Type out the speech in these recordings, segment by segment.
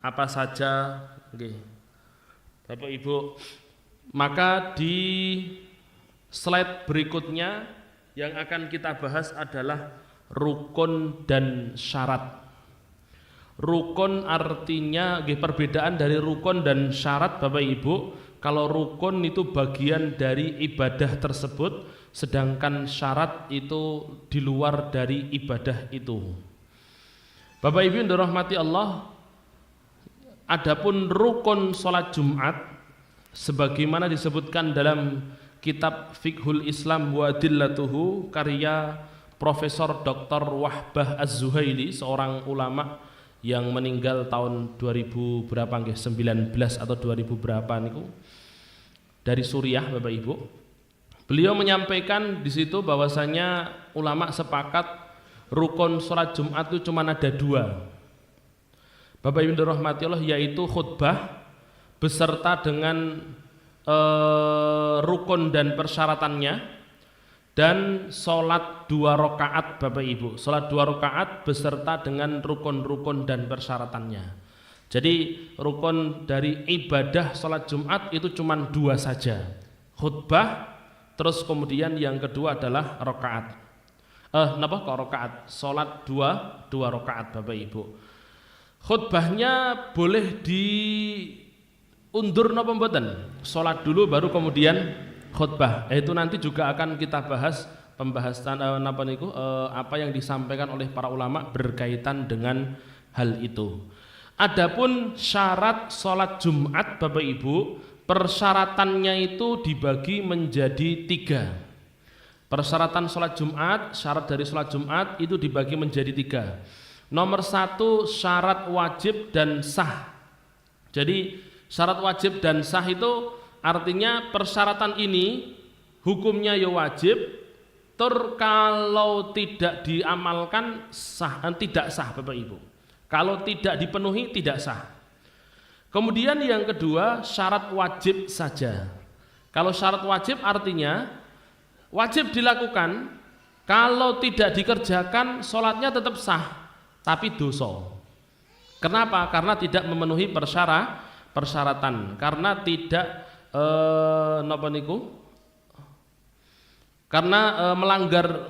apa saja. Oke. Bapak Ibu, maka di slide berikutnya yang akan kita bahas adalah rukun dan syarat. Rukun artinya perbedaan dari rukun dan syarat Bapak Ibu. Kalau rukun itu bagian dari ibadah tersebut, sedangkan syarat itu di luar dari ibadah itu. Bapak Ibu yang dirahmati Allah, adapun rukun sholat Jumat sebagaimana disebutkan dalam kitab Fiqhul Islam wa Adillatuhu karya Profesor Dr. Wahbah Az-Zuhaili, seorang ulama yang meninggal tahun 2000 berapa nggih, 19 atau 2000 berapa niku, dari Suriah Bapak Ibu. Beliau menyampaikan di situ bahwasanya ulama sepakat rukun sholat Jumat itu cuma ada dua. Bapak Ibu dirahmati Allah, yaitu khutbah beserta dengan rukun dan persyaratannya, dan sholat 2 rakaat Bapak Ibu. Sholat 2 rakaat beserta dengan rukun-rukun dan persyaratannya. Jadi rukun dari ibadah sholat Jumat itu cuma 2 saja, khutbah, terus kemudian yang kedua adalah rakaat. Kenapa kok rakaat? Sholat 2 rakaat Bapak Ibu. Khutbahnya boleh diundur napa mboten? Sholat dulu baru kemudian khutbah. Itu nanti juga akan kita bahas pembahasan apa yang disampaikan oleh para ulama berkaitan dengan hal itu. Adapun syarat sholat Jumat Bapak Ibu, persyaratannya itu dibagi menjadi 3. Persyaratan sholat Jumat, syarat dari sholat Jumat itu dibagi menjadi 3. Nomor 1 syarat wajib dan sah. Jadi syarat wajib dan sah itu artinya persyaratan ini hukumnya ya wajib, kalau tidak diamalkan sah, tidak sah Bapak Ibu. Kalau tidak dipenuhi tidak sah. Kemudian yang kedua syarat wajib saja. Kalau syarat wajib artinya wajib dilakukan, kalau tidak dikerjakan sholatnya tetap sah tapi dosa. Kenapa? Karena tidak memenuhi persyaratan, karena tidak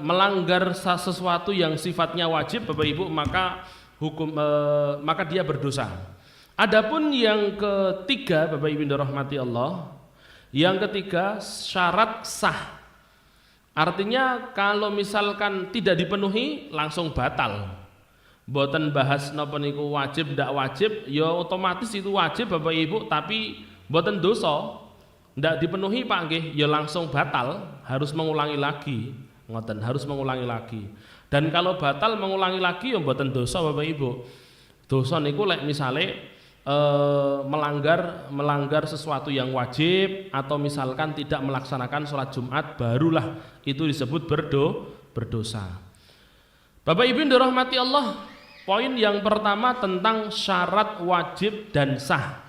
melanggar sesuatu yang sifatnya wajib Bapak Ibu, maka dia berdosa. Adapun yang ketiga Bapak Ibu dirahmati Allah, yang ketiga syarat sah. Artinya kalau misalkan tidak dipenuhi langsung batal. Mboten bahas napa niku wajib ndak wajib, ya otomatis itu wajib Bapak Ibu, tapi mboten dosa. Ndak dipenuhi Pak nggih, ya langsung batal, harus mengulangi lagi. Ngoten, harus mengulangi lagi. Dan kalau batal mengulangi lagi ya mboten dosa Bapak Ibu. Dosa niku lek misale melanggar sesuatu yang wajib, atau misalkan tidak melaksanakan sholat Jumat, barulah itu disebut berdosa. Bapak Ibu dirahmati Allah, poin yang pertama tentang syarat wajib dan sah.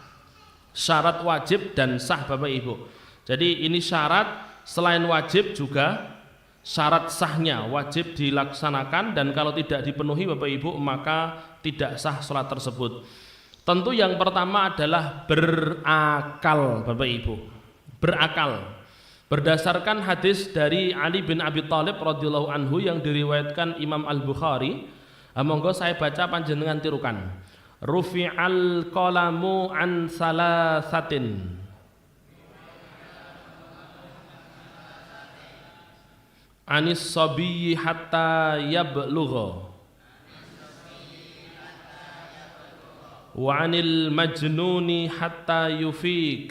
Syarat wajib dan sah Bapak Ibu. Jadi ini syarat, selain wajib juga syarat sahnya wajib dilaksanakan, dan kalau tidak dipenuhi Bapak Ibu maka tidak sah sholat tersebut. Tentu yang pertama adalah berakal Bapak Ibu. Berakal. Berdasarkan hadis dari Ali bin Abi Thalib radhiyallahu anhu yang diriwayatkan Imam Al-Bukhari, monggo saya baca panjenengan tirukan. Rufi'al qalamu an salasatin. Anis sabiyyi hatta yablugha. Wa anil majnuni hatta yufiq.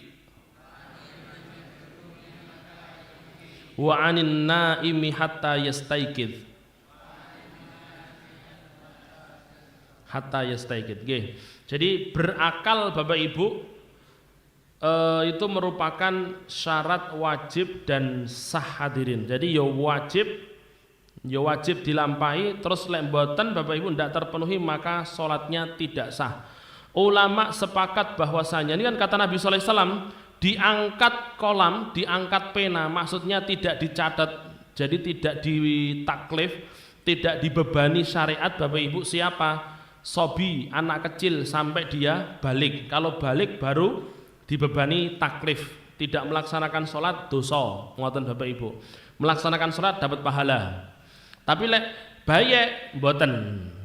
Wa anin naimi hatta yastaiqidh. Hatta yastaiqidh. Jadi berakal Bapak Ibu itu merupakan syarat wajib dan sah hadirin. Jadi ya wajib dilampahi, terus lek mboten Bapak Ibu tidak terpenuhi maka sholatnya tidak sah. Ulama sepakat bahwasanya ini kan kata Nabi sallallahu alaihi wasallam, diangkat kolam, diangkat pena, maksudnya tidak dicatat, jadi tidak ditaklif, tidak dibebani syariat Bapak Ibu siapa? sobi, anak kecil sampai dia balik. Kalau balik baru dibebani taklif, tidak melaksanakan sholat dosa, ngoten Bapak Ibu. Melaksanakan sholat dapat pahala. Tapi lek bayi mboten,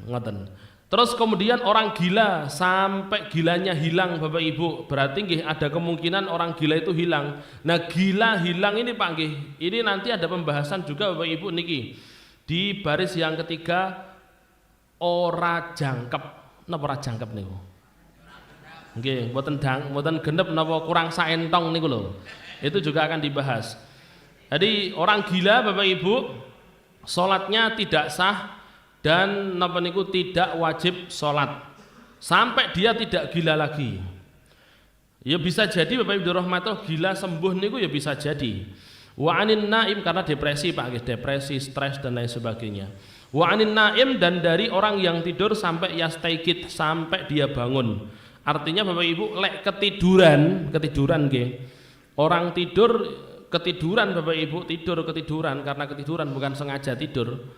ngoten. Terus kemudian orang gila sampai gilanya hilang Bapak Ibu, berarti nggih ada kemungkinan orang gila itu hilang. Nah, gila hilang ini Pak nggih, ini nanti ada pembahasan juga Bapak Ibu niki. Di baris yang ketiga, ora jangkep. Napa ora jangkep niku? Nggih, mboten genep napa kurang saentong niku lho. Itu juga akan dibahas. Jadi orang gila Bapak Ibu salatnya tidak sah dan napa niku tidak wajib salat sampai dia tidak gila lagi. Ya bisa jadi Bapak Ibu rahmatullah gila sembuh niku ya bisa jadi. Wa anin naim karena depresi Pak, depresi, stres dan lain sebagainya. Wa anin naim dan dari orang yang tidur sampai yastaikid sampai dia bangun. Artinya Bapak Ibu lek ketiduran nggih. Orang tidur ketiduran Bapak Ibu ketiduran karena ketiduran bukan sengaja tidur,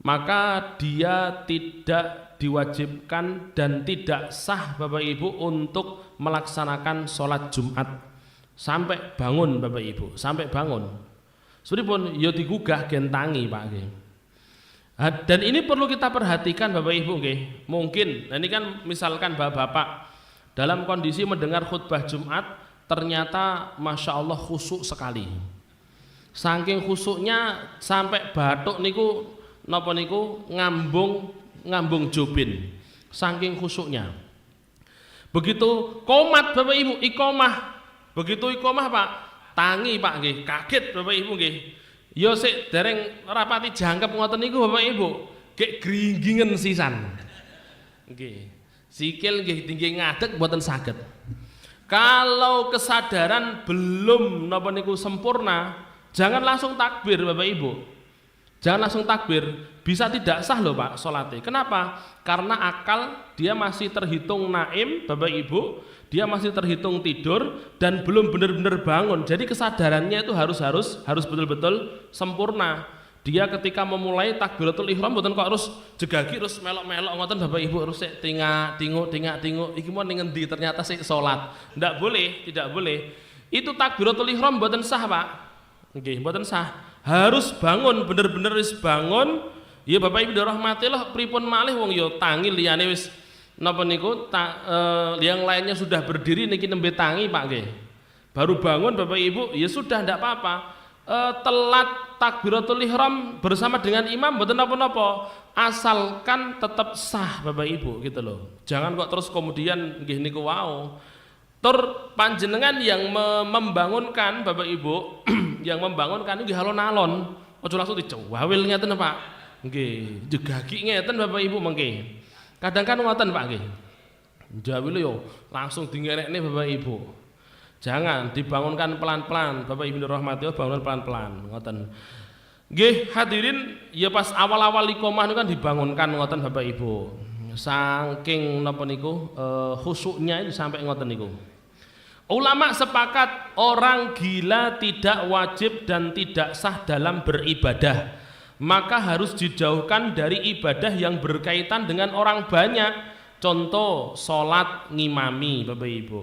maka dia tidak diwajibkan dan tidak sah Bapak Ibu untuk melaksanakan sholat Jumat sampai bangun Bapak Ibu, sampai bangun. Sebenarnya ya digugah gentangi Pak nggih. Dan ini perlu kita perhatikan Bapak Ibu nggih. Mungkin ini kan misalkan Bapak dalam kondisi mendengar khutbah Jumat ternyata Masya Allah khusyuk sekali. Saking khusyuknya sampai batuk niku napa niku ngambung jubin. Saking khusyuknya. Begitu komat Bapak Ibu iqomah. Begitu iqomah Pak, tangi Pak nggih, kaget Bapak Ibu nggih. Ya sik dereng rapati jangkep ngoten niku Bapak Ibu, gek gringgingen sisan. Nggih. Sikil nggih tinggi ngadeg mboten saged. Kalau kesadaran belum napa niku sempurna, jangan langsung takbir Bapak Ibu. Jangan langsung takbir, bisa tidak sah loh Pak salatnya. Kenapa? Karena akal dia masih terhitung naim Bapak Ibu, dia masih terhitung tidur dan belum benar-benar bangun. Jadi kesadarannya itu harus betul-betul sempurna. Dia ketika memulai takbiratul ihram mboten kok harus jegagi terus melok-melok ngoten Bapak Ibu harus sik tinguk iki mau ning endi ternyata sik salat. Tidak boleh. Itu takbiratul ihram mboten sah Pak. Nggih, mboten sah. Harus bangun bener-bener wis bangun. Ya Bapak Ibu rahmatillah pripun malih wong ya tangi liyane wis napa niku yang lainnya sudah berdiri niki nembe tangi Pak nggih. Baru bangun Bapak Ibu ya sudah ndak apa-apa. Telat takbiratul ihram bersama dengan imam mboten napa-napa asalkan tetap sah Bapak Ibu gitu loh. Jangan kok terus kemudian nggih niku wau. Tur panjenengan yang membangunkan Bapak Ibu yang membangunkan nggih alon-alon aja langsung dicewawil ngeten Pak. Nggih, jegagi ngeten Bapak Ibu mengke. Kadang kan ngoten Pak nggih. Jawil yo langsung dingerekne Bapak Ibu. Jangan dibangunkan pelan-pelan Bapak Ibu rahmatullah, bangun pelan-pelan ngoten. Nggih hadirin ya pas awal-awal iqomah niku kan dibangunkan ngoten Bapak Ibu. Saking napa niku khusyuknya itu sampai ngoten niku. Ulama sepakat orang gila tidak wajib dan tidak sah dalam beribadah. Maka harus dijauhkan dari ibadah yang berkaitan dengan orang banyak. Contoh salat ngimami Bapak Ibu.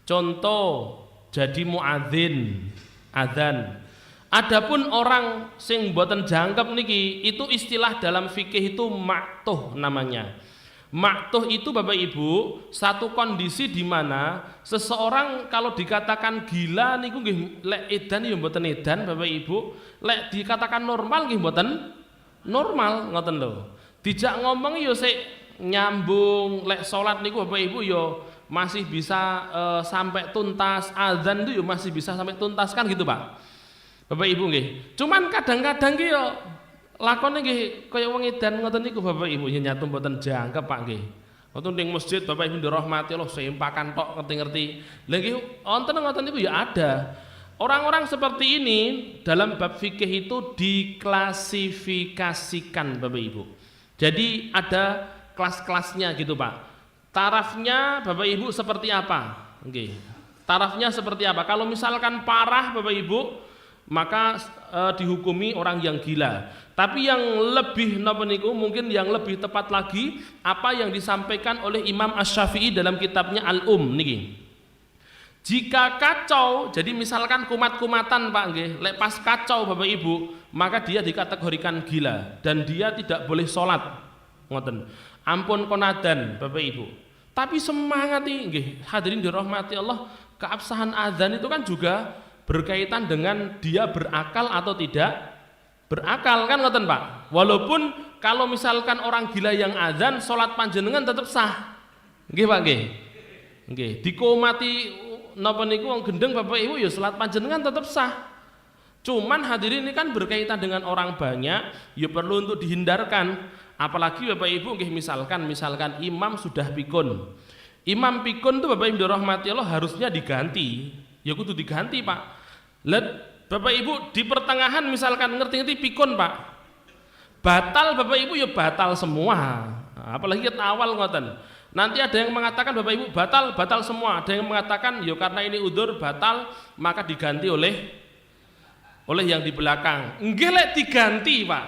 Contoh jadi muadzin, adzan. Adapun orang sing mboten jangkep niki itu istilah dalam fikih itu maktuh namanya. Maktuh itu Bapak Ibu satu kondisi di mana seseorang kalau dikatakan gila niku nggih lek edan ya mboten edan Bapak Ibu, lek dikatakan normal nggih mboten normal ngoten lho. Dijak ngomong ya sik nyambung, lek salat niku Bapak Ibu ya masih bisa sampai tuntas, azan itu ya masih bisa sampai tuntas kan gitu Pak. Bapak Ibu nggih. Cuman kadang-kadang ki yo lakone nggih kaya wong edan ngoten niku Bapak Ibu yen nyatu mboten jangkep Pak nggih. Wonten ning masjid Bapak Ibu dirahmati Allah sempakan tok ngerti-ngerti. Lha nggih wonten ngoten niku ya ada. Orang-orang seperti ini dalam bab fikih itu diklasifikasikan Bapak Ibu. Jadi ada kelas-kelasnya gitu Pak. Tarafnya Bapak Ibu seperti apa? Oke. Tarafnya seperti apa? Kalau misalkan parah Bapak Ibu, maka dihukumi orang yang gila. Tapi yang lebih napa niku, mungkin yang lebih tepat lagi apa yang disampaikan oleh Imam Asy-Syafi'i dalam kitabnya Al-Um niki. Jika kacau, jadi misalkan kumat-kumatan Pak nggih, lek pas kacau Bapak Ibu, maka dia dikategorikan gila dan dia tidak boleh sholat. Ngoten. Ampun konadan Bapak Ibu. Tapi semangat nggih, hadirin dirahmati Allah, keabsahan azan itu kan juga berkaitan dengan dia berakal atau tidak berakal kan ngoten Pak. Walaupun kalau misalkan orang gila yang azan, sholat panjenengan tetap sah. Nggih Pak nggih. Nggih, dikomati napa niku wong gendeng Bapak Ibu ya salat panjenengan tetap sah. Cuman hadirin ini kan berkaitan dengan orang banyak, ya perlu untuk dihindarkan. Apalagi Bapak Ibu nggih misalkan imam sudah pikun. Imam pikun itu Bapak Ibu dirahmati Allah harusnya diganti. Ya kudu diganti, Pak. Let Bapak Ibu di pertengahan misalkan ngerti-ngerti pikun, Pak. Batal Bapak Ibu ya batal semua. Apalagi awal ngoten. Nanti ada yang mengatakan Bapak Ibu batal semua, ada yang mengatakan ya karena ini udzur batal maka diganti oleh yang di belakang. Nggih lek diganti Pak.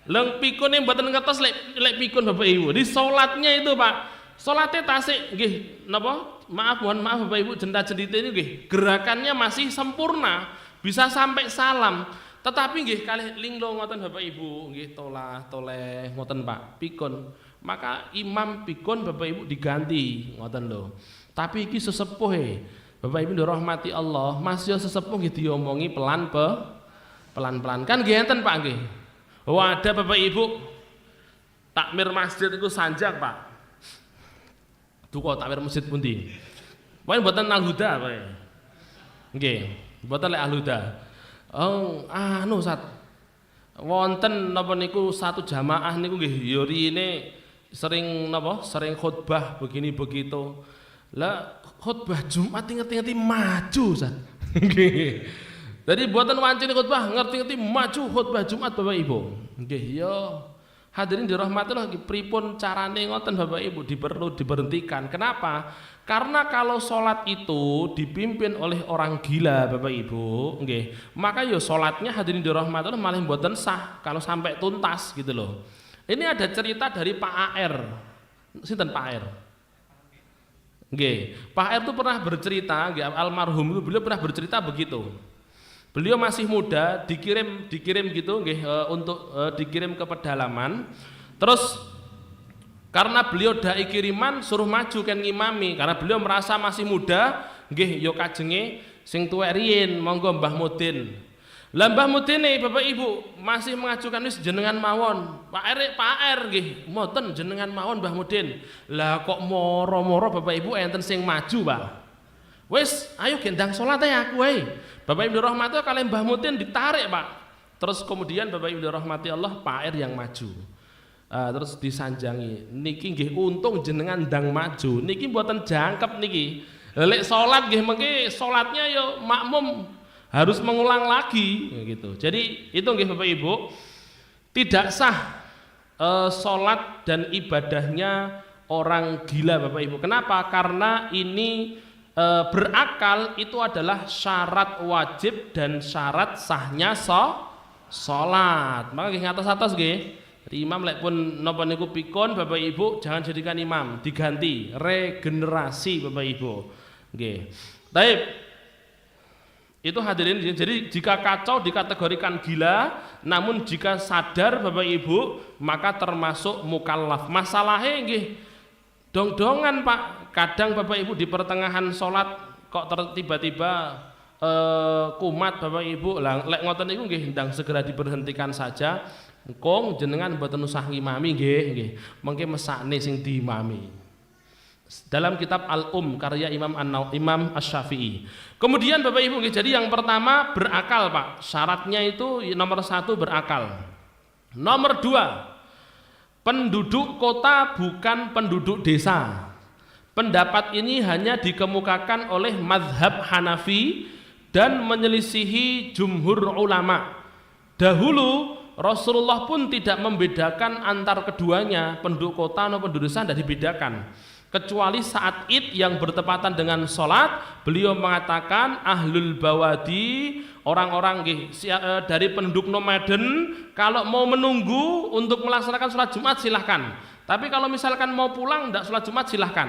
Leng pikun yang mboten ngertos lek pikun Bapak Ibu. Di salatnya itu Pak, salatnya tasik nggih napa? Mohon maaf Bapak Ibu jenda-jendite ini nggih, gerakannya masih sempurna, bisa sampai salam. Tetapi nggih kalih linglo ngoten Bapak Ibu, nggih tolah toleh ngoten Pak, pikun. Maka imam pikun Bapak Ibu diganti ngoten lho. Tapi iki sesepuh Bapak Ibu dirahmati Allah, masih sesepuh nggih diomongi pelan-pelan. Kan nggih enten Pak nggih. Oh ada Bapak Ibu takmir masjid itu sanjak Pak. Duka takmir masjid pundi? Pokoke mboten al-huda Pak. Nggih, mboten lek al-huda. Oh, anu Ustaz. Wonten napa niku satu jamaah niku nggih ya riyine sering khutbah begini begitu. Lah khutbah Jumat ngerti-ngerti maju Ustaz. Nggih. Jadi buatan wancine khutbah ngerti-ngerti maju khutbah Jumat Bapak Ibu. Nggih ya. Hadirin dirahmati Allah, pripun carane ngoten Bapak Ibu perlu diberhentikan. Kenapa? Karena kalau sholat itu dipimpin oleh orang gila Bapak Ibu, nggih, maka ya sholatnya hadirin dirahmati Allah malah mboten sah kalau sampai tuntas gitu loh. Ini ada cerita dari Pak AR. Sinten Pak AR? Nggih, Pak AR itu pernah bercerita, nggih, almarhum itu beliau pernah bercerita begitu. Beliau masih muda, dikirim gitu, nggih, untuk dikirim ke pedalaman. Terus karena beliau dai kiriman suruh maju kan ngimami, karena beliau merasa masih muda, nggih, yo kajenge sing tuwek riyin, monggo Mbah Mudin. Lah Mbah Mudine Bapak Ibu masih mengajukan wis jenengan mawon. Pak R nggih, mboten jenengan mawon Mbah Mudin. Lah kok moro-moro Bapak Ibu enten sing maju, Pak. Wis, ayo gendang salat aku wae. Bapak Ibu dirahmati kalih Mbah Mudin ditarik, Pak. Terus kemudian Bapak Ibu dirahmati Allah, Pak R yang maju. Terus disanjangi. Niki nggih untung jenengan ndang maju. Niki mboten jangkep niki. Lek salat nggih mengki salatnya yo makmum harus mengulang lagi gitu. Jadi itu nggih Bapak Ibu tidak sah salat dan ibadahnya orang gila Bapak Ibu. Kenapa? Karena ini berakal itu adalah syarat wajib dan syarat sahnya salat. Maka nggih ngatos-atos nggih. Imam lek pun napa niku pikun Bapak Ibu jangan jadikan imam, diganti, regenerasi Bapak Ibu. Nggih. Baik. Itu hadirin, jadi jika kacau dikategorikan gila, namun jika sadar Bapak Ibu maka termasuk mukallaf. Masalahnya nggih dong-dongan Pak. Kadang Bapak Ibu di pertengahan sholat kok tiba-tiba kumat Bapak Ibu. Lah lek ngoten niku nggih ndang segera diberhentikan saja. Engkong jenengan mboten usah ngimami nggih. Mengke mesakne sing diimami. Dalam kitab Al-Um karya Imam Asy-Syafi'i. Kemudian Bapak Ibu, jadi yang pertama berakal Pak. Syaratnya itu nomor 1 berakal. Nomor 2 penduduk kota bukan penduduk desa. Pendapat ini hanya dikemukakan oleh mazhab Hanafi dan menyelisihi jumhur ulama. Dahulu Rasulullah pun tidak membedakan antar keduanya, penduduk kota atau penduduk desa, tidak dibedakan. kecuali saat Id yang bertepatan dengan sholat. Beliau mengatakan ahlul bawadi, orang-orang dari penduduk nomaden, kalau mau menunggu untuk melaksanakan sholat Jumat silahkan, tapi kalau misalkan mau pulang tidak sholat Jumat silahkan.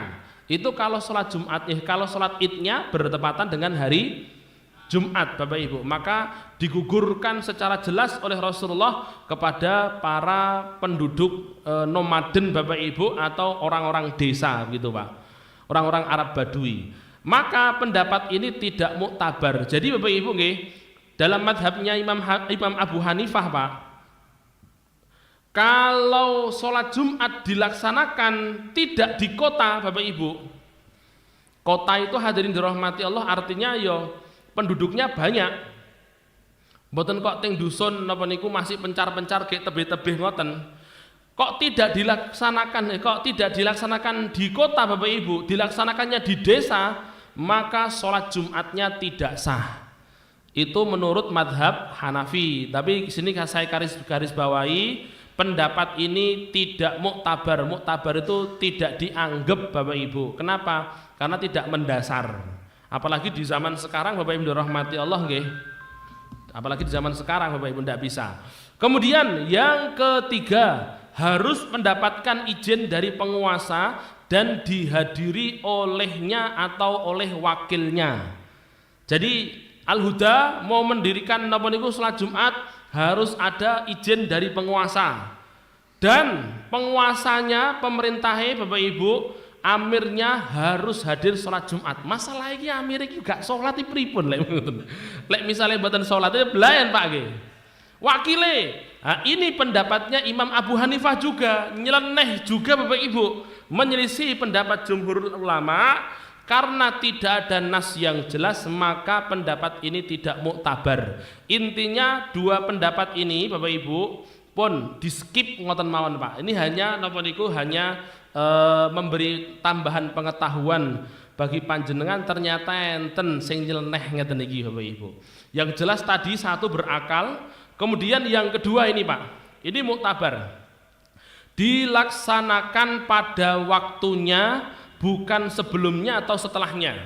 Itu kalau sholat Jumat, kalau sholat Idnya bertepatan dengan hari Jumat, Bapak Ibu, maka digugurkan secara jelas oleh Rasulullah kepada para penduduk nomaden, Bapak Ibu, atau orang-orang desa gitu Pak, orang-orang Arab Badui. Maka pendapat ini tidak muktabar. Jadi Bapak Ibu dalam madhabnya Imam Abu Hanifah Pak, kalau sholat Jumat dilaksanakan tidak di kota, Bapak Ibu, kota itu hadirin dirahmati Allah artinya penduduknya banyak, mboten kok teng dusun napa niku masih pencar-pencar kayak tebih-tebih ngoten. Kok tidak dilaksanakan di kota Bapak Ibu, dilaksanakannya di desa, maka sholat Jumatnya tidak sah. Itu menurut madhab Hanafi. Tapi sini saya garis bawahi, pendapat ini tidak muktabar. Muktabar itu tidak dianggap Bapak Ibu. Kenapa? Karena tidak mendasar. Apalagi di zaman sekarang Bapak Ibu dirahmati Allah nggih. Apalagi di zaman sekarang Bapak Ibu tidak bisa. Kemudian yang ketiga, harus mendapatkan izin dari penguasa dan dihadiri olehnya atau oleh wakilnya. Jadi Al-Huda mau mendirikan napa niku salat Jumat harus ada izin dari penguasa. Dan penguasanya, pemerintahnya Bapak Ibu, amirnya harus hadir sholat Jumat. Masalah ini amir iki gak sholat iki pripun lek ngoten. Lek misale mboten sholat itu belayan Pak nggih. Wakile. Nah, ini pendapatnya Imam Abu Hanifah juga, nyeleneh juga Bapak Ibu, menyelisih pendapat jumhur ulama karena tidak ada nas yang jelas, maka pendapat ini tidak muktabar. Intinya dua pendapat ini Bapak Ibu pun di skip ngoten mawon Pak. Ini hanya napa niku hanya memberi tambahan pengetahuan bagi panjenengan, ternyata enten sing nyeleneh ngeten iki Bapak Ibu. Yang jelas tadi satu berakal, kemudian yang kedua ini Pak, ini muktabar. Dilaksanakan pada waktunya, bukan sebelumnya atau setelahnya.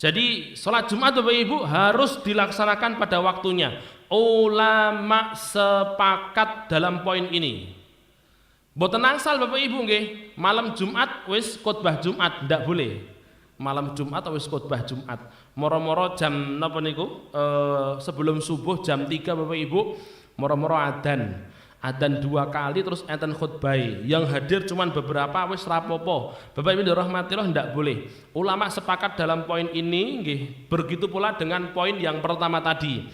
Jadi sholat Jumat Bapak Ibu harus dilaksanakan pada waktunya. Ulama sepakat dalam poin ini. Mboten angsal Bapak Ibu nggih, malam Jumat wis khotbah Jumat, ndak boleh. Malam Jumat wis khotbah Jumat. Moro-moro jam napa niku? Sebelum subuh jam 3 Bapak Ibu, moro-moro adzan. Adzan 2 kali terus enten khutbah. Yang hadir cuman beberapa wis rapopo. Bapak Ibu dirahmati Allah, ndak boleh. Ulama sepakat dalam poin ini nggih. Begitu pula dengan poin yang pertama tadi.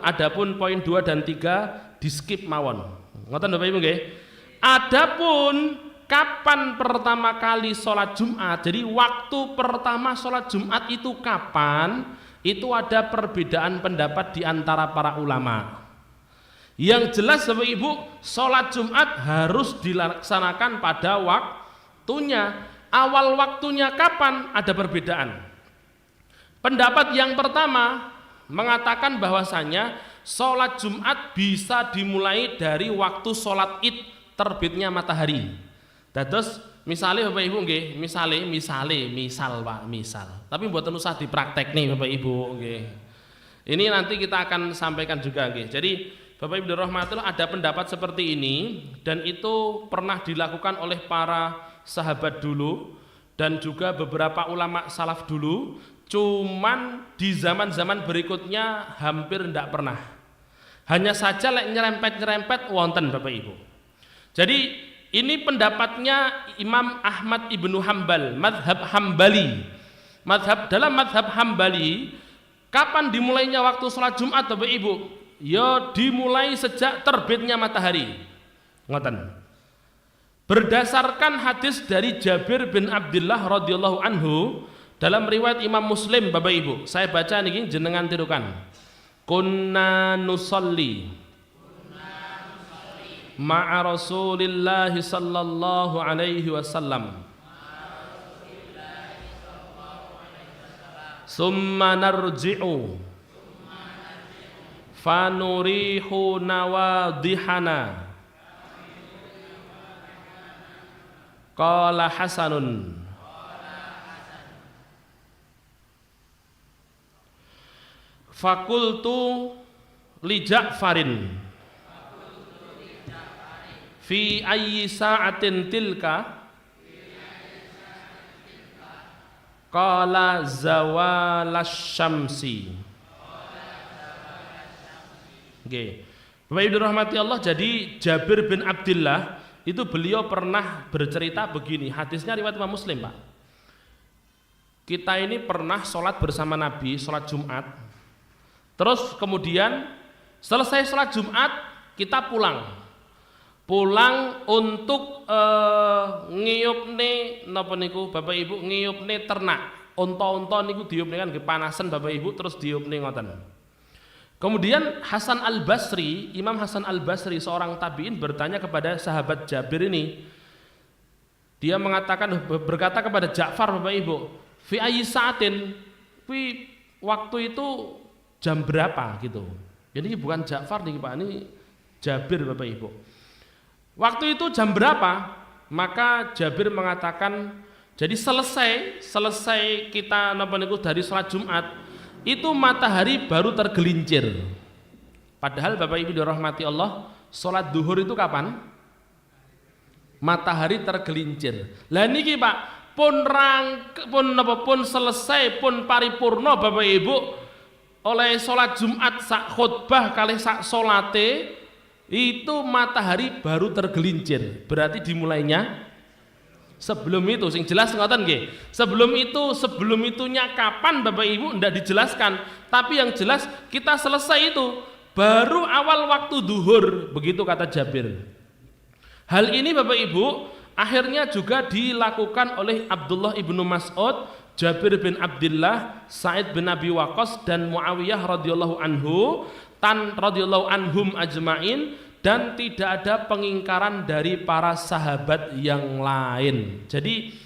Adapun poin 2 dan 3 di skip mawon. Ngoten Bapak Ibu nggih. Adapun kapan pertama kali sholat Jumat, jadi waktu pertama sholat Jumat itu kapan, itu ada perbedaan pendapat di antara para ulama. Yang jelas Bapak Ibu, sholat Jumat harus dilaksanakan pada waktunya. Awal waktunya kapan, ada perbedaan. Pendapat yang pertama mengatakan bahwasanya sholat Jumat bisa dimulai dari waktu sholat Id, terbitnya matahari. Dados misalnya Bapak Ibu nggih, misal Pak, misal. Tapi mboten usah dipraktek nih Bapak Ibu nggih. Ini nanti kita akan sampaikan juga nggih. Jadi Bapak Ibu rahmatullah, ada pendapat seperti ini dan itu pernah dilakukan oleh para sahabat dulu dan juga beberapa ulama salaf dulu. Cuman di zaman-zaman berikutnya hampir tidak pernah. Hanya saja lek nyerempet-nyerempet wonten Bapak Ibu. Jadi ini pendapatnya Imam Ahmad ibnu Hambal, madhab Hambali. Dalam madhab Hambali, kapan dimulainya waktu sholat Jumat Bapak Ibu? Ya dimulai sejak terbitnya matahari. Ngoten. Berdasarkan hadis dari Jabir bin Abdullah radhiyallahu anhu dalam riwayat Imam Muslim Bapak Ibu, saya baca niki jenengan tirukan. Kunna nusalli ma'a Rasulillah sallallahu alaihi wasallam. Summa narji'u fanurihu nawadihana Qala hasanun. Fakultu li Ja'farin fi ayyi sa'atin tilka qala zawalasy syamsi. Nggih. Bapak Ibu rahmati Allah, jadi Jabir bin Abdullah itu beliau pernah bercerita begini, hadisnya riwayat Imam Muslim, Pak. Kita ini pernah sholat bersama Nabi, sholat Jumat. Terus kemudian selesai sholat Jumat kita pulang untuk ngiyupne napa niku Bapak Ibu, ngiyupne ternak. Unta-unta niku diupne kan kepanasan Bapak Ibu, terus diupne ngoten. Kemudian Hasan Al-Basri, Imam Hasan Al-Basri seorang tabi'in bertanya kepada sahabat Jabir ini. Dia berkata kepada Ja'far, Bapak Ibu, fi ayyi sa'atin, waktu itu jam berapa gitu. Jadi bukan Ja'far nih Pak, ini Jabir Bapak Ibu. Waktu itu jam berapa? Maka Jabir mengatakan, jadi selesai kita napa niku dari sholat Jumat, itu matahari baru tergelincir. Padahal Bapak Ibu dirahmati Allah, sholat duhur itu kapan? Matahari tergelincir. Lah niki Pak, pun selesai pun paripurna Bapak Ibu oleh sholat Jumat sak khutbah kali sak sholate itu matahari baru tergelincir. Berarti dimulainya sebelum itu, sing jelas ngoten nggih. Sebelum itunya kapan Bapak Ibu ndak dijelaskan, tapi yang jelas kita selesai itu baru awal waktu duhur, begitu kata Jabir. Hal ini Bapak Ibu akhirnya juga dilakukan oleh Abdullah ibnu Mas'ud, Jabir bin Abdullah, Sa'id bin Abi Waqqas dan Muawiyah radhiyallahu anhum ajmain, dan tidak ada pengingkaran dari para sahabat yang lain. Jadi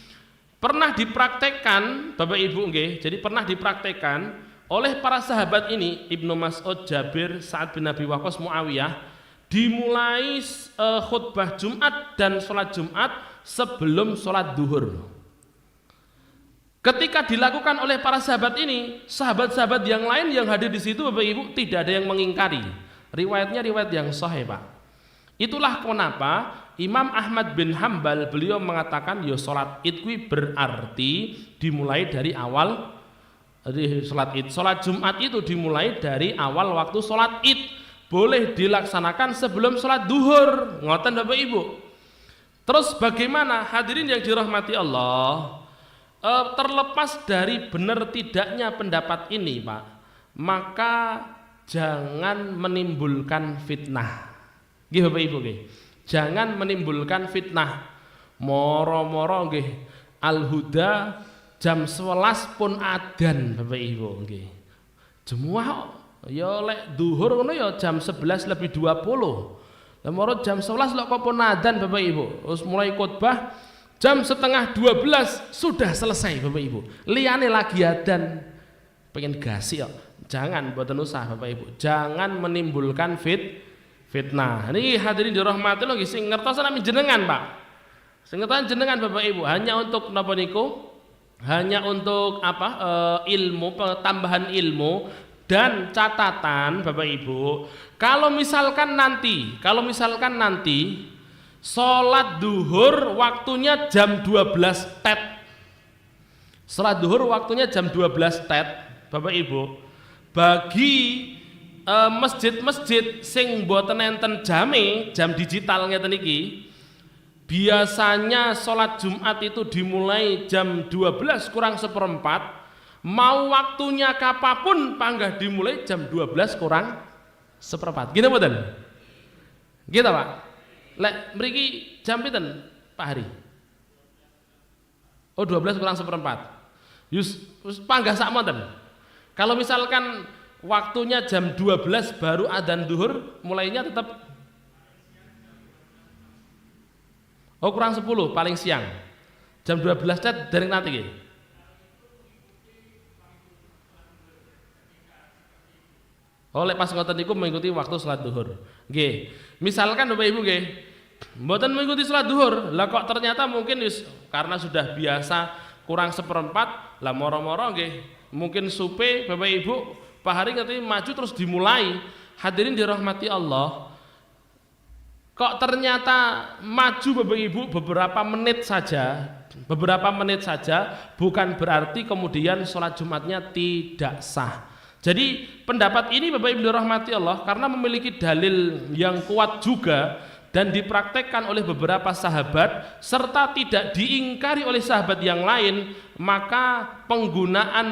pernah dipraktekkan Bapak Ibu nggih, jadi pernah dipraktekkan oleh para sahabat ini, Ibnu Mas'ud, Jabir, Sa'ad bin Abi Waqqas, Muawiyah, dimulai khutbah Jumat dan sholat Jumat sebelum sholat duhur. Ketika dilakukan oleh para sahabat ini, sahabat-sahabat yang lain yang hadir di situ Bapak Ibu tidak ada yang mengingkari. Riwayatnya riwayat yang sahih Pak. Itulah kenapa Imam Ahmad bin Hambal beliau mengatakan yo sholat id kuwi berarti dimulai dari awal sholat id. Sholat Jumat itu dimulai dari awal waktu sholat id. Boleh dilaksanakan sebelum sholat duhur. Ngoten Bapak Ibu. Terus bagaimana hadirin yang dirahmati Allah? Terlepas dari benar tidaknya pendapat ini Pak, maka jangan menimbulkan fitnah. Nggih Bapak Ibu nggih. Jangan menimbulkan fitnah. Moro-moro nggih Al-Huda jam 11 pun adzan Bapak Ibu nggih. Jemuah ya lek duhur ngono ya jam 11 lebih 20. Lah moro jam 11 lek kok pun adzan Bapak Ibu. Terus mulai khutbah jam setengah 12 sudah selesai Bapak Ibu. Liyane lagi adzan. Pengen gasi kok. Jangan mboten usah Bapak Ibu. Jangan menimbulkan fitnah. Niki hadirin dirahmati lho sing ngertos nami jenengan, Pak. Sing ngertos jenengan Bapak Ibu hanya untuk napa niku? Hanya untuk apa? Ilmu, tambahan ilmu dan catatan Bapak Ibu. Kalau misalkan nanti sholat duhur waktunya jam 12 tet. Sholat duhur waktunya jam 12 tet, Bapak Ibu. Bagi masjid-masjid sing mboten enten jam digital ngeten iki, biasanya sholat Jumat itu dimulai jam 12 kurang seperempat. Mau waktunya kapapun panggah dimulai jam 12 kurang seperempat. Gini mboten? Gitu Pak. Lek mriki jam pinten Pak Hari? Oh 12 kurang seperempat. Yus panggah sak monten. Kalau misalkan waktunya jam 12 baru adzan duhur, mulainya tetap kurang 10 paling siang. Jam 12 tet dereng nanti nggih. Oleh pas ngoten niku mengikuti waktu salat duhur. Nggih. Misalkan Bapak Ibu nggih, mboten mengikuti salat zuhur. Lah kok ternyata mungkin karena sudah biasa kurang seperempat, lah moro-moro nggih mungkin supe Bapak Ibu Pak Hari ngerti maju terus dimulai. Hadirin dirahmati Allah, kok ternyata maju Bapak Ibu beberapa menit saja bukan berarti kemudian sholat Jumatnya tidak sah. Jadi pendapat ini Bapak Ibu dirahmati Allah karena memiliki dalil yang kuat juga dan dipraktekkan oleh beberapa sahabat serta tidak diingkari oleh sahabat yang lain, maka penggunaan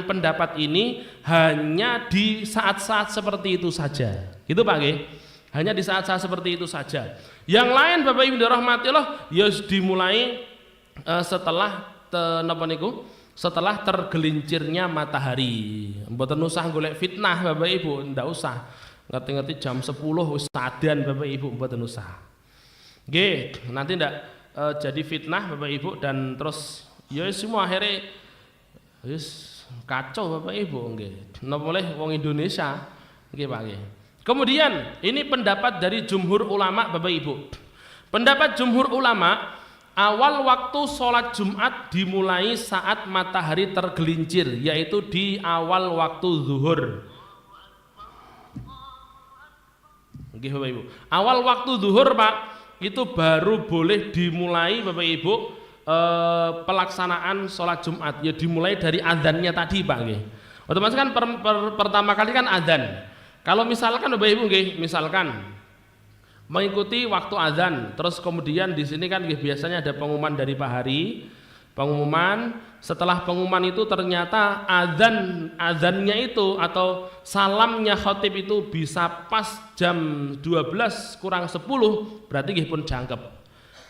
pendapat ini hanya di saat-saat seperti itu saja. Gitu Pak nggih. Hanya di saat-saat seperti itu saja. Yang lain Bapak Ibu dirahmati Allah ya dimulai setelah tergelincirnya matahari. Mboten usah golek fitnah Bapak Ibu, ndak usah. Ngerti-ngerti jam 10 wis sadan Bapak Ibu, mboten usah. Nggih, nanti ndak jadi fitnah Bapak Ibu dan terus ya semua akhirnya wis kacau Bapak Ibu nggih. Napa oleh wong Indonesia nggih Pak nggih. Kemudian ini pendapat dari jumhur ulama Bapak Ibu. Pendapat jumhur ulama, awal waktu sholat Jumat dimulai saat matahari tergelincir, yaitu di awal waktu zuhur. Nggih Bapak Ibu. Awal waktu zuhur Pak, itu baru boleh dimulai Bapak Ibu pelaksanaan sholat Jumat. Ya dimulai dari adzannya tadi Pak nggih. Otomatis kan pertama kali kan adzan. Kalau misalkan Bapak Ibu nggih, misalkan mengikuti waktu azan, terus kemudian di sini kan biasanya ada pengumuman dari Pak Hari, pengumuman. Setelah pengumuman itu ternyata azannya itu atau salamnya khotib itu bisa pas jam 12 kurang 10, berarti nggih pun jangkep.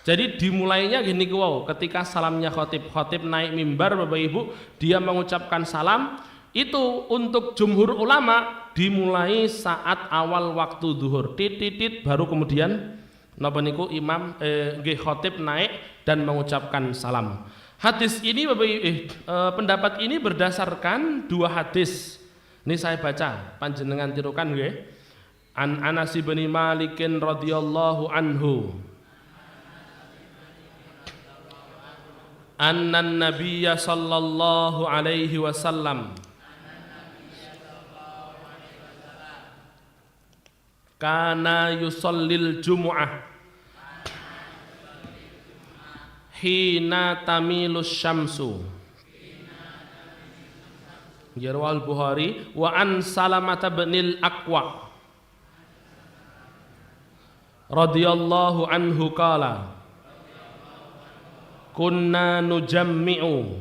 Jadi dimulainya gini wow, ketika salamnya khotib naik mimbar Bapak Ibu, dia mengucapkan salam. Itu untuk jumhur ulama dimulai saat awal waktu zuhur, titit baru kemudian napa niku imam khotib naik dan mengucapkan salam. Hadis ini pendapat ini berdasarkan dua hadis. Ini saya baca panjenengan tirukan nggih. An Anas bin Malik radhiyallahu anhu. Annan nabiyya sallallahu alaihi wasallam kana yusallil jumu'ah hina tamilus syamsu. Rawahul Bukhari wa an Salamah binil Aqwa radhiyallahu anhu qala kunna nujammi'u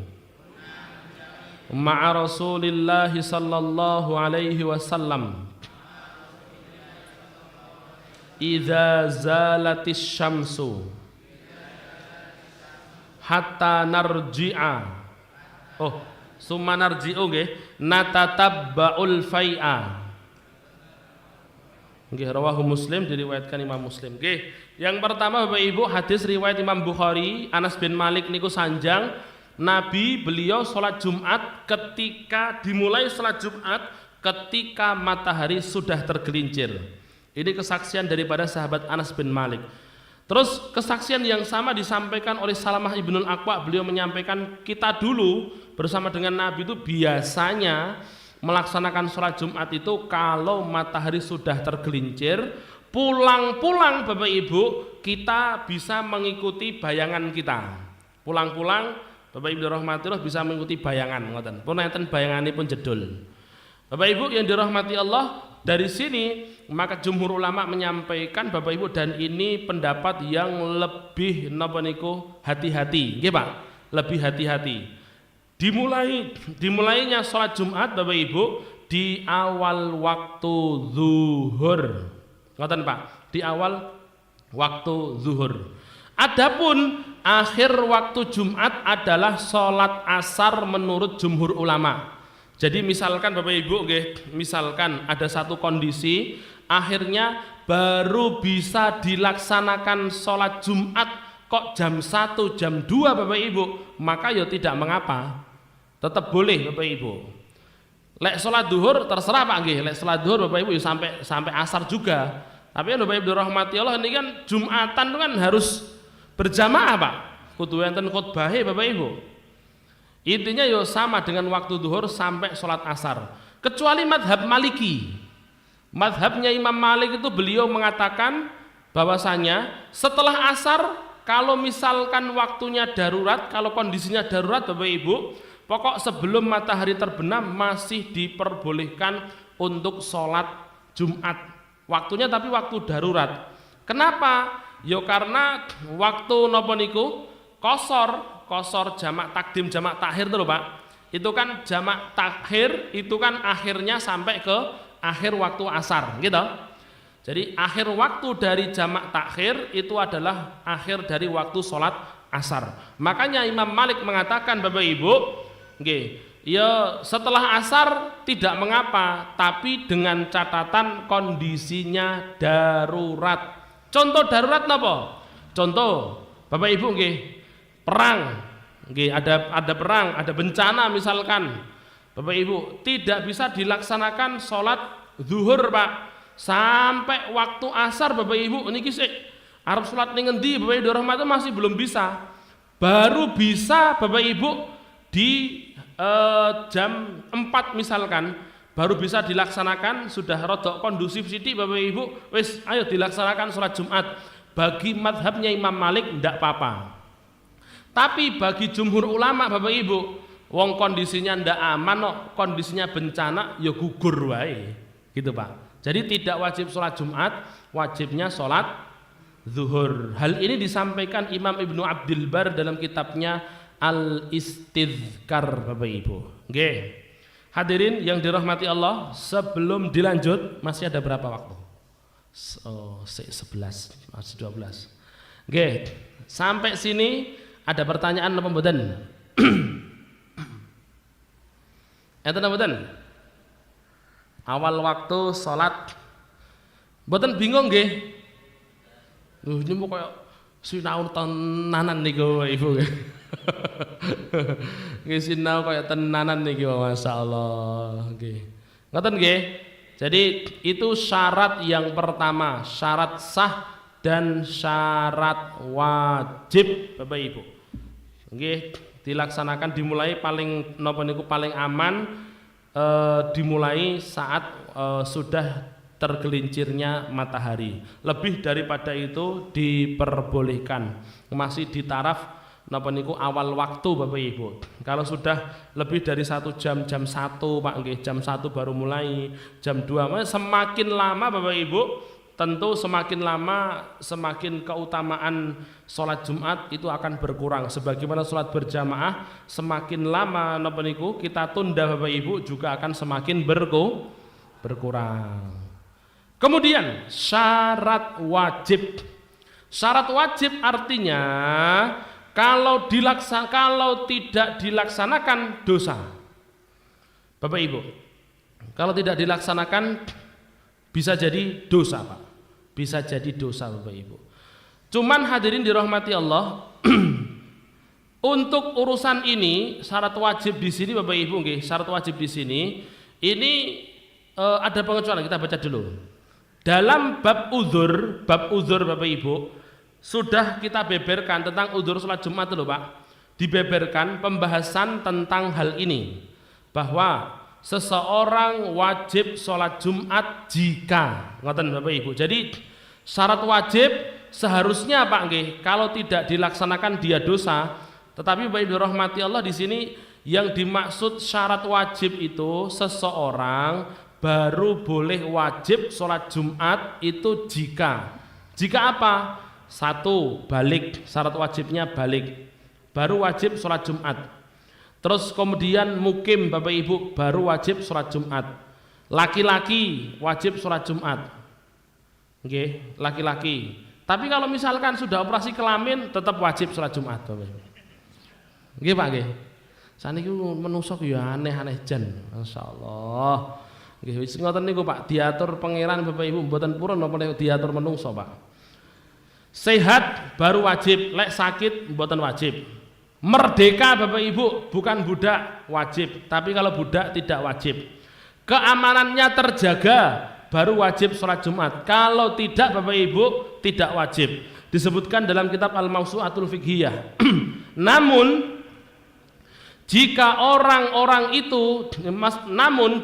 ma'a Rasulillah sallallahu alaihi wasallam idza zalatis syamsu hatta narji'a summa narji'u nggih natatabba'ul fai'a nggih. Rawahu Muslim, diriwayatkan Imam Muslim nggih. Yang pertama Bapak Ibu, hadis riwayat Imam Bukhari, Anas bin Malik niku sanjang Nabi beliau sholat Jumat ketika dimulai sholat Jumat ketika matahari sudah tergelincir. Ini kesaksian daripada sahabat Anas bin Malik. Terus kesaksian yang sama disampaikan oleh Salamah ibnul Aqwa. Beliau menyampaikan kita dulu bersama dengan Nabi itu biasanya melaksanakan sholat Jumat itu kalau matahari sudah tergelincir, pulang-pulang Bapak Ibu kita bisa mengikuti bayangan kita. Pulang-pulang Bapak Ibu dirahmati Allah bisa mengikuti bayangan, ngoten. Pun enten bayanganipun jedul. Bapak Ibu yang dirahmati Allah, dari sini maka jumhur ulama menyampaikan Bapak Ibu, dan ini pendapat yang lebih napa niku hati-hati, nggih Pak, lebih hati-hati. Dimulainya sholat Jumat Bapak Ibu di awal waktu zuhur, ngoten Pak, di awal waktu zuhur. Adapun akhir waktu Jumat adalah sholat asar menurut jumhur ulama. Jadi misalkan Bapak Ibu misalkan ada satu kondisi akhirnya baru bisa dilaksanakan sholat Jumat kok jam 1, jam 2 Bapak Ibu, maka ya tidak mengapa, tetap boleh Bapak Ibu. Lek sholat duhur terserah Pak nggih, lek sholat duhur Bapak Ibu ya sampai asar juga. Tapi kan Bapak Ibu rahmati Allah, ini kan Jumatan itu kan harus berjamaah Pak. Kudu enten khutbahe Bapak Ibu. Intinya yo sama dengan waktu zuhur sampai sholat asar. Kecuali madhab Maliki. Madhabnya Imam Malik itu beliau mengatakan bahwasanya setelah asar kalau misalkan waktunya darurat, kalau kondisinya darurat Bapak Ibu, pokok sebelum matahari terbenam masih diperbolehkan untuk sholat Jumat. Waktunya tapi waktu darurat. Kenapa? Yo karena waktu nopo niku kosor jamak takdim jamak takhir itu loh Pak. Itu kan jamak takhir itu kan akhirnya sampai ke akhir waktu asar gitu. Jadi akhir waktu dari jamak takhir itu adalah akhir dari waktu sholat asar. Makanya Imam Malik mengatakan Bapak Ibu, ya setelah asar tidak mengapa, tapi dengan catatan kondisinya darurat. Contoh darurat apa? Contoh Bapak Ibu perang, ada perang, ada bencana misalkan. Bapak Ibu tidak bisa dilaksanakan sholat zuhur Pak. Sampai waktu asar Bapak Ibu niki sik arep salat ning ngendi Bapak Ibu rahmat masih belum bisa. Baru bisa Bapak Ibu di jam 4 misalkan baru bisa dilaksanakan, sudah rodok kondusif sithik Bapak Ibu, wis ayo dilaksanakan salat Jumat. Bagi madhabnya Imam Malik ndak apa-apa. Tapi bagi jumhur ulama Bapak Ibu, wong kondisinya ndak aman kondisinya bencana ya gugur wae. Gitu Pak. Jadi tidak wajib sholat Jumat, wajibnya sholat zuhur. Hal ini disampaikan Imam Ibnu Abdul Bar dalam kitabnya Al-Istidhkar Bapak Ibu. Hadirin yang dirahmati Allah, sebelum dilanjut masih ada berapa waktu? 11, masih 12. Sampai sini ada pertanyaan apa mboten? Enten mboten? Awal waktu sholat mboten bingung nggih. Ini mau kayak sinau tenanan niku Ibu. Nggih sinau kayak tenanan niki masyaallah nggih. Ngoten nggih. Jadi itu syarat yang pertama, syarat sah dan syarat wajib Bapak Ibu. Nggih, dilaksanakan dimulai paling napa niku paling aman. Dimulai saat sudah tergelincirnya matahari. Lebih daripada itu diperbolehkan. Masih di taraf napa niku awal waktu Bapak Ibu. Kalau sudah lebih dari 1 jam, jam 1 Pak nggih, jam 1 baru mulai, jam 2 semakin lama Bapak Ibu, tentu semakin lama semakin keutamaan sholat Jumat itu akan berkurang. Sebagaimana sholat berjamaah semakin lama napa niku kita tunda Bapak Ibu juga akan semakin berkurang. Kemudian syarat wajib. Syarat wajib artinya kalau tidak dilaksanakan dosa. Bapak Ibu, kalau tidak dilaksanakan bisa jadi dosa Pak. Bisa jadi dosa Bapak Ibu. Cuman hadirin dirahmati Allah, untuk urusan ini syarat wajib di sini Bapak Ibu nggih, syarat wajib di sini ini ada pengecualian, kita baca dulu. Dalam bab uzur Bapak Ibu sudah kita beberkan tentang uzur salat Jumat dulu Pak. Dibeberkan pembahasan tentang hal ini bahwa seseorang wajib sholat Jumat jika ngoten Bapak Ibu. Jadi syarat wajib seharusnya Pak nggih, kalau tidak dilaksanakan dia dosa. Tetapi Bapak Ibu rahmati Allah, di sini yang dimaksud syarat wajib itu seseorang baru boleh wajib sholat Jumat itu jika apa? 1. Balik, syarat wajibnya balik, baru wajib sholat Jumat. Terus kemudian mukim Bapak Ibu baru wajib sholat Jumat. Laki-laki wajib sholat Jumat. Oke, laki-laki. Tapi kalau misalkan sudah operasi kelamin tetap wajib sholat Jumat Bapak Ibu. Oke Pak nggih. Saniki menungso ya aneh-aneh jan. Masyaallah. Nggih wis ngoten niku Pak, diatur pangeran Bapak Ibu mboten purun napa diatur menungso Pak. Sehat baru wajib, lek sakit mboten wajib. Merdeka Bapak Ibu bukan budak wajib, tapi kalau budak tidak wajib. Keamanannya terjaga baru wajib sholat Jumat. Kalau tidak Bapak Ibu tidak wajib. Disebutkan dalam kitab Al-Mawsu'atul Fiqhiyah. Namun jika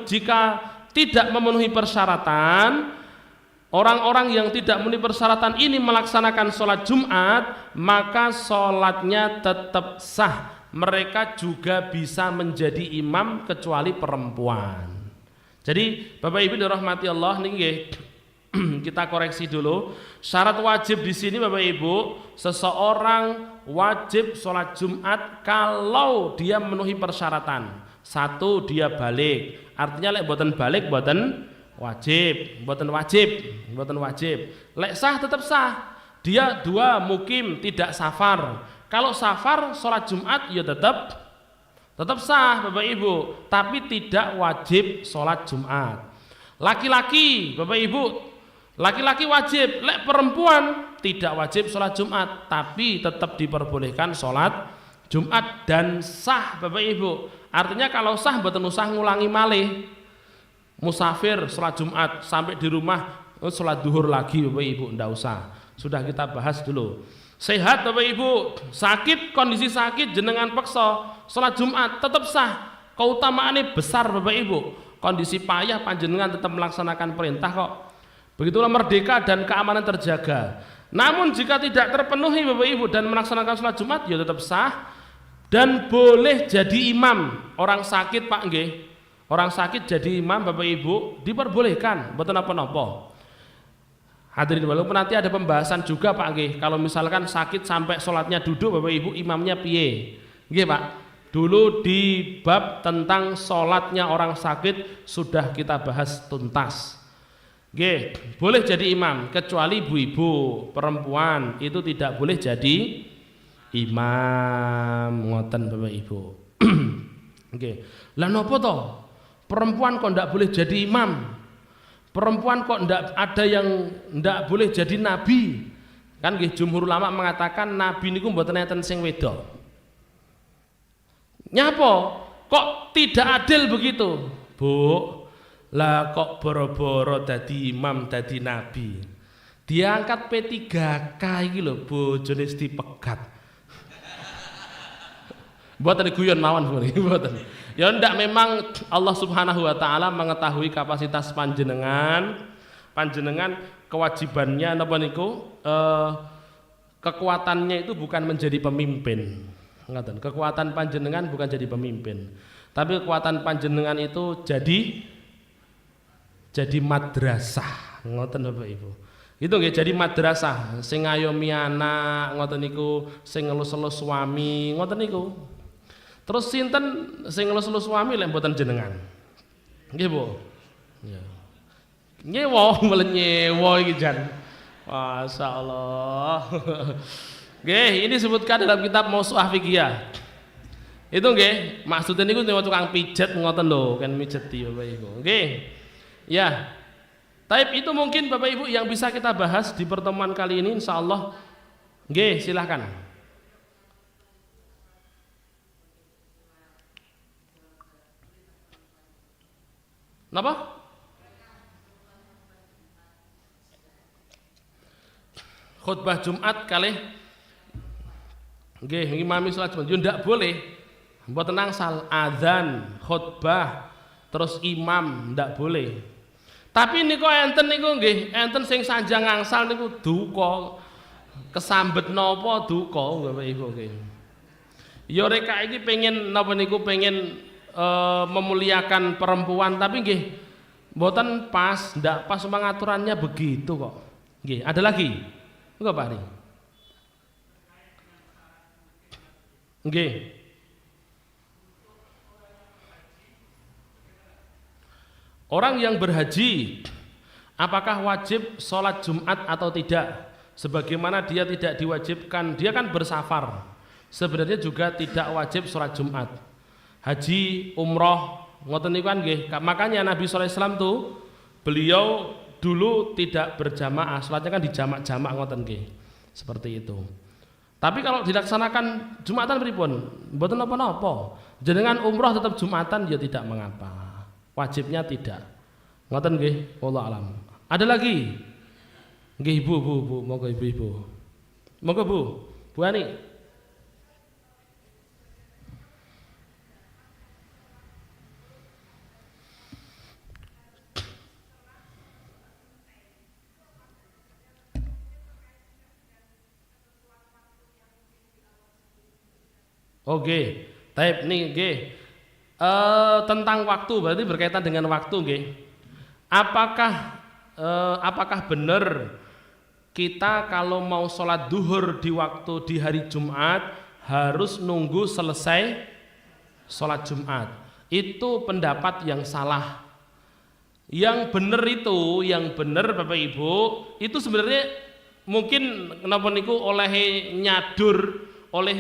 jika tidak memenuhi persyaratan, orang-orang yang tidak memenuhi persyaratan ini melaksanakan sholat Jumat, maka sholatnya tetap sah. Mereka juga bisa menjadi imam kecuali perempuan. Jadi Bapak Ibu dirahmati Allah, nih kita koreksi dulu. Syarat wajib di sini Bapak Ibu, seseorang wajib sholat Jumat kalau dia memenuhi persyaratan. Satu, dia balik. Artinya lek boten balik boten wajib. Lek sah tetap sah. Dia dua, mukim, tidak safar. Kalau safar sholat Jumat ya tetap sah Bapak Ibu, tapi tidak wajib sholat Jumat. Laki-laki Bapak Ibu, laki-laki wajib, lek perempuan tidak wajib sholat Jumat, tapi tetap diperbolehkan sholat Jumat dan sah Bapak Ibu. Artinya kalau sah mboten usah ngulangi malih. Musafir sholat Jumat sampai di rumah sholat duhur lagi Bapak Ibu, ndak usah. Sudah kita bahas dulu. Sehat Bapak Ibu, sakit, kondisi sakit jenengan peksa sholat Jumat tetap sah. Keutamaannya besar Bapak Ibu. Kondisi payah panjenengan tetap melaksanakan perintah kok. Begitulah merdeka dan keamanan terjaga. Namun jika tidak terpenuhi Bapak Ibu dan melaksanakan sholat Jumat ya tetap sah dan boleh jadi imam. Orang sakit Pak nggih. Orang sakit jadi imam Bapak Ibu diperbolehkan, mboten napa-napa. Hadirin walaupun nanti ada pembahasan juga Pak nggih. Kalau misalkan sakit sampai sholatnya duduk Bapak Ibu, imamnya piye? Nggih Pak. Dulu di bab tentang sholatnya orang sakit sudah kita bahas tuntas. Nggih, boleh jadi imam kecuali ibu-ibu, perempuan itu tidak boleh jadi imam, ngoten Bapak Ibu. Nggih. Lah napa to? Perempuan kok ndak boleh jadi imam? Perempuan kok ndak ada yang ndak boleh jadi nabi? Kan nggih jumhur ulama mengatakan nabi niku mboten enten sing wedok. Nyapa? Kok tidak adil begitu? Bu, lah kok boro-boro dadi imam, dadi nabi. Diangkat P3K iki lho, bojone dipegat. Mboten guyon mawon mboten. Ya ndak, memang Allah Subhanahu wa taala mengetahui kapasitas panjenengan kewajibannya napa niku kekuatannya itu bukan menjadi pemimpin. Ngoten. Kekuatan panjenengan bukan jadi pemimpin. Tapi kekuatan panjenengan itu jadi madrasah. Ngoten Bapak Ibu. Itu nggih jadi madrasah sing ngayomi anak ngoten niku, sing ngelus-elus suami ngoten niku. Terus sinten sing ngelus-elus suami lek mboten jenengan? Nggih, Bu. Ya. Nyewa melenyewa iki jan. Masyaallah. Nggih, ini disebutkan dalam kitab Mawsu'ah Fiqhiyah. Itu nggih, maksudnya niku tukang pijet ngoten lho, kan mijeti Bapak Ibu. Nggih. Ya. Taib itu mungkin Bapak Ibu yang bisa kita bahas di pertemuan kali ini insyaallah. Nggih, silakan. Napa? Khutbah Jumat kalih nggih ngimami salat Jumat yo ndak boleh. Mboten angsal azan, khutbah, terus imam ndak boleh. Tapi niku enten niku nggih, enten sing sanjang angsal niku duka. Kesambet napa duka Bapak Ibu nggih. Ya reka iki pengen napa niku pengen memuliakan perempuan tapi nggih mboten pas, ndak pas pengaturannya begitu kok. Nggih, ada lagi? Enggak Pak Ari? Nggih. Orang yang berhaji apakah wajib sholat Jumat atau tidak? Sebagaimana dia tidak diwajibkan, dia kan bersafar. Sebenarnya juga tidak wajib sholat Jumat. Haji, umroh, ngoten niku kan nggih. Makanya Nabi sallallahu alaihi wasallam tuh beliau dulu tidak berjamaah, salatnya kan di jamak-jamak ngoten nggih. Seperti itu. Tapi kalau dilaksanakan Jumatan pripun? Mboten napa-napa. Jenengan umroh tetap Jumatan ya tidak mengapa. Wajibnya tidak. Ngoten nggih, wallahu alam. Ada lagi? Nggih Ibu, Bu, monggo Ibu. Monggo Bu Ani. Oke, taib nih nggih. Tentang waktu berarti berkaitan dengan waktu nggih. Apakah benar kita kalau mau sholat duhur di waktu di hari Jumat harus nunggu selesai sholat Jumat? Itu pendapat yang salah. Yang benar Bapak Ibu, itu sebenarnya mungkin kenapa niku oleh nyadur, oleh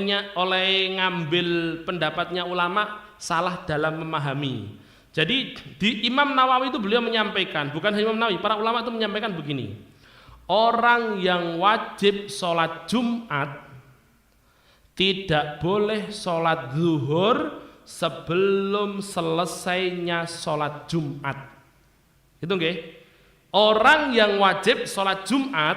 ngambil pendapatnya ulama salah dalam memahami. Jadi di Imam Nawawi itu beliau menyampaikan, bukan hanya Imam Nawawi, para ulama itu menyampaikan begini. Orang yang wajib sholat Jumat tidak boleh sholat zuhur sebelum selesainya sholat Jumat. Itu nggih. Orang yang wajib sholat Jumat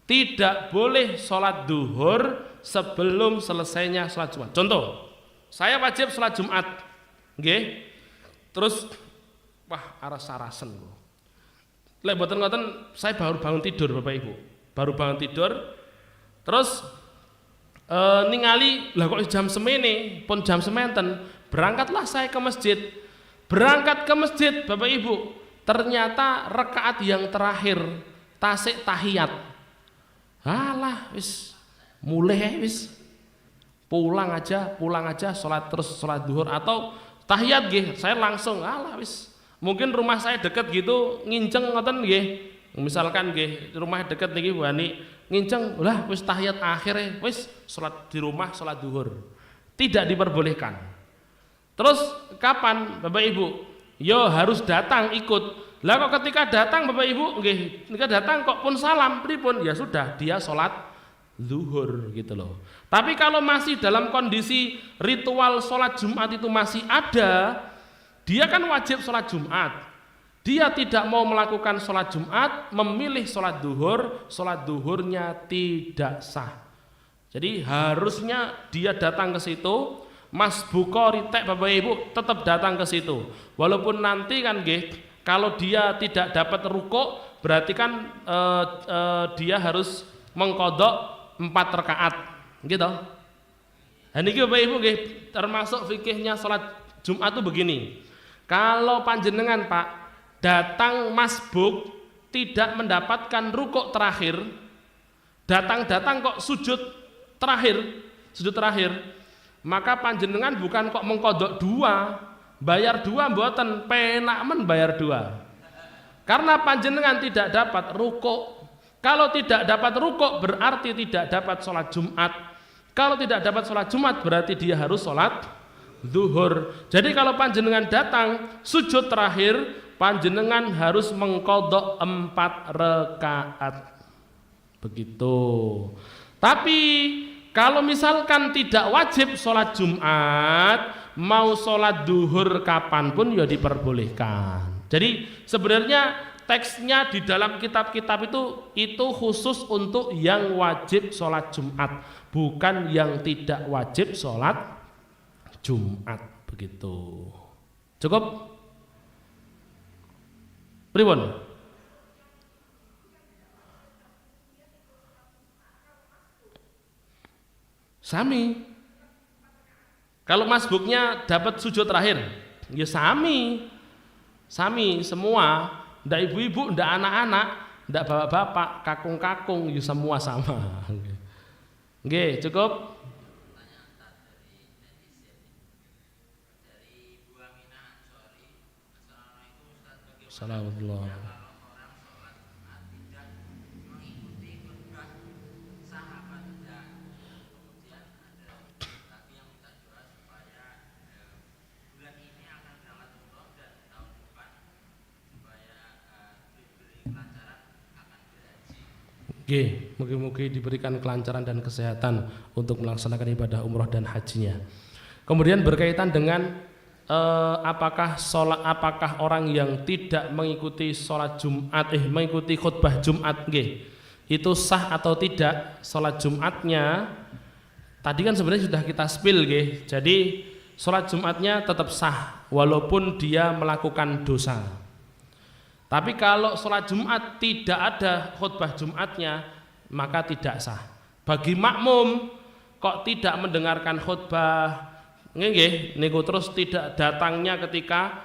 tidak boleh sholat zuhur sebelum selesainya sholat Jumat. Contoh, saya wajib sholat Jumat, nggih. Terus, wah aras-arasen kok. Lek mboten ngoten, saya baru bangun tidur Bapak Ibu. Baru bangun tidur, terus ningali, lah kok jam semene, pun jam sementen, berangkatlah saya ke masjid. Berangkat ke masjid Bapak Ibu, ternyata rakaat yang terakhir tasik tahiyat. Alah wis mulai wis pulang aja sholat terus sholat duhur atau tahiyat nggih, saya langsung alah wis. Mungkin rumah saya deket gitu, nginceng ngoten nggih. Misalkan nggih, rumah deket niki Bu Ani, nginceng, lah wis tahiyat akhir wis sholat di rumah sholat duhur. Tidak diperbolehkan. Terus kapan Bapak Ibu? Yo harus datang ikut. Lah kok ketika datang Bapak Ibu nggih, ketika datang kok pun salam pripun? Ya sudah, dia sholat zuhur gitu loh. Tapi kalau masih dalam kondisi ritual sholat Jumat itu masih ada, dia kan wajib sholat Jumat. Dia tidak mau melakukan sholat Jumat, memilih sholat duhurnya tidak sah. Jadi harusnya dia datang ke situ, Mas Bukhari Bapak Ibu tetap datang ke situ. Walaupun nanti kan nggih, kalau dia tidak dapat rukuk, berarti kan dia harus mengkodok 4 rakaat, gitu. Dan ini Bapak Ibu nggih, termasuk fikihnya sholat Jumat itu begini. Kalau panjenengan Pak datang masbuk tidak mendapatkan rukuk terakhir, datang kok sujud terakhir, maka panjenengan bukan kok mengkodok 2, bayar 2 mboten, penak men bayar 2. Karena panjenengan tidak dapat rukuk. Kalau tidak dapat rukuk berarti tidak dapat sholat Jumat. Kalau tidak dapat sholat Jumat berarti dia harus sholat zuhur. Jadi kalau panjenengan datang sujud terakhir, panjenengan harus mengkodok 4 rakaat. Begitu. Tapi kalau misalkan tidak wajib sholat Jumat, mau sholat zuhur kapanpun ya diperbolehkan. Jadi sebenarnya teksnya di dalam kitab-kitab itu khusus untuk yang wajib sholat Jumat, bukan yang tidak wajib sholat Jumat. Begitu. Cukup? Pripun? Sami. Kalau masbuknya dapat sujud terakhir, ya sami semua. Ndak ibu-ibu, ndak anak-anak, ndak bapak-bapak, kakung-kakung, ya semua sama. Nggih, cukup. Assalamualaikum. Oke, mungkin diberikan kelancaran dan kesehatan untuk melaksanakan ibadah umroh dan hajinya. Kemudian berkaitan dengan apakah orang yang tidak mengikuti sholat Jumat mengikuti khutbah Jumat nggih, itu sah atau tidak sholat Jumatnya? Tadi kan sebenarnya sudah kita spill nggih. Jadi sholat Jumatnya tetap sah walaupun dia melakukan dosa. Tapi kalau sholat Jumat tidak ada khutbah Jumatnya, maka tidak sah. Bagi makmum kok tidak mendengarkan khutbah nggih niku terus tidak datangnya ketika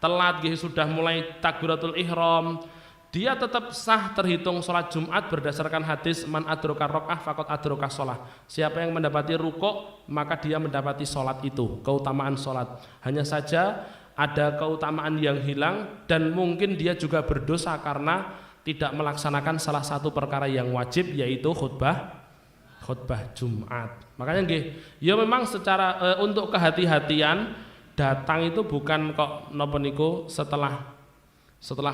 telat nggih sudah mulai takbiratul ihram, dia tetap sah terhitung sholat Jumat berdasarkan hadis man adraka rakaah faqad adraka shalah. Siapa yang mendapati rukuk maka dia mendapati sholat itu, keutamaan sholat. Hanya saja ada keutamaan yang hilang dan mungkin dia juga berdosa karena tidak melaksanakan salah satu perkara yang wajib, yaitu khutbah Jumat. Makanya nggih, ya memang secara untuk kehati-hatian datang itu bukan kok napa niku setelah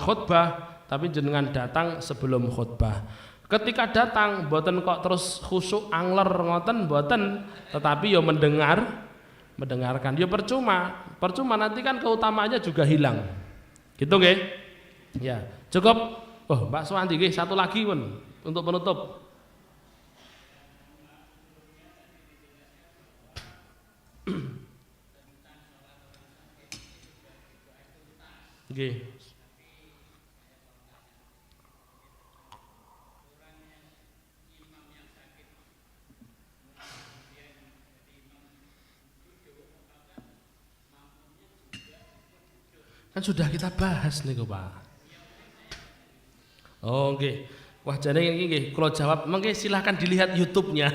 khutbah, tapi jenengan datang sebelum khutbah. Ketika datang mboten kok terus khusyuk angler ngoten mboten, tetapi ya mendengarkan. Ya percuma nanti kan keutamaannya juga hilang. Gitu nggih? Ya, cukup. Oh, Mbak Suwanti nggih, satu lagi pun untuk penutup. Nggih. Kan sudah kita bahas niku, Pak. Oh, nggih. Wah, jane iki nggih kula jawab, mengke silahkan dilihat YouTube-nya.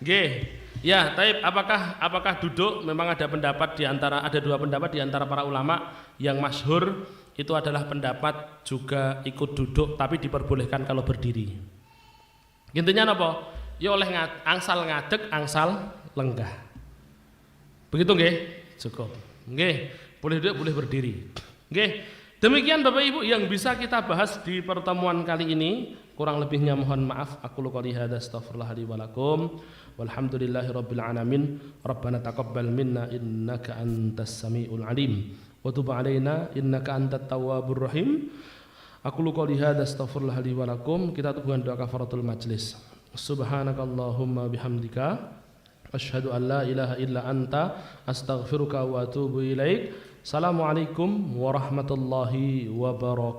Nggih. Ya, taib, apakah duduk? Memang ada dua pendapat di antara para ulama. Yang masyhur itu adalah pendapat juga ikut duduk tapi diperbolehkan kalau berdiri. Intinya apa? Ya oleh angsal ngadeg, angsal lenggah. Begitu nggih? Cukup. Nggih, boleh duduk, boleh berdiri. Nggih. Demikian Bapak Ibu yang bisa kita bahas di pertemuan kali ini. Kurang lebihnya mohon maaf. Aku qouli hadza astaghfirullah li wa lakum. Walhamdulillahirabbil alamin. Rabbana taqabbal minna innaka antas samiul alim. Wa tub alaina innaka antat tawwabur rahim. Aku qouli hadza astaghfirullah li wa lakum. Kita tubuhan doa kafaratul majlis. Subhanakallahumma bihamdika asyhadu an la ilaha illa anta astaghfiruka wa atubu ilaik. Assalamualaikum warahmatullahi wabarakatuh.